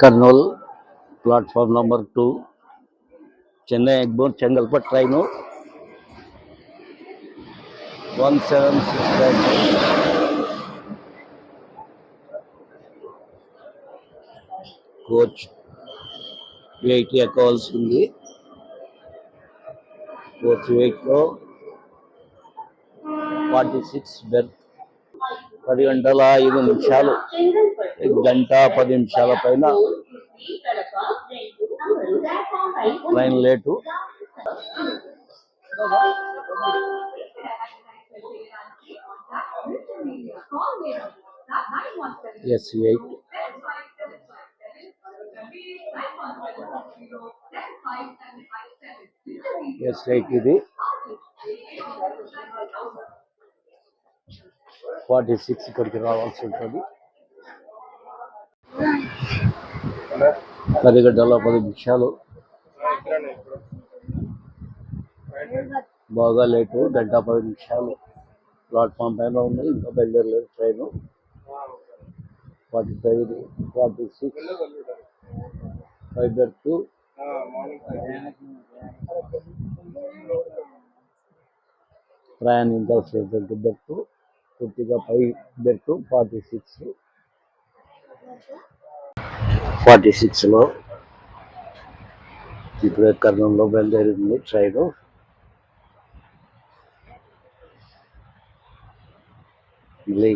Kurnool, platform number 2, Chennai Eggbone, Chengalpattu train 1769 coach 80 ఎక్కవలసింది. Coach 8లో 46 berth 10 గంటల 5 నిమిషాలు, గంట 10 నిమిషాల పైన ట్రైన్ లేటు. S8 S8 ఇది 46 ఇక్కడికి రావాల్సి ఉంటుంది. 10 గంటల 10 నిమిషాలు, బాగా లేటు, గంట 10 నిమిషాలు ప్లాట్ఫామ్ పైన ఉంది. ఇంకా బయలుదేరలేదు ట్రైన్. 45 46 5 బెర్త్ ప్రయాణించాల్సినటువంటి బెర్త్ పూర్తిగా 5 బెర్త్ 46లో ఇప్పుడే కర్నూలులో బయలుదేరింది ట్రైన్. మళ్ళీ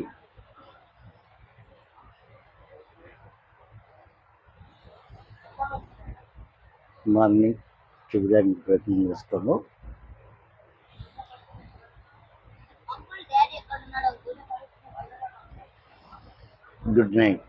మార్నింగ్ చూడడానికి ప్రయత్నం చేస్తాను. Good night.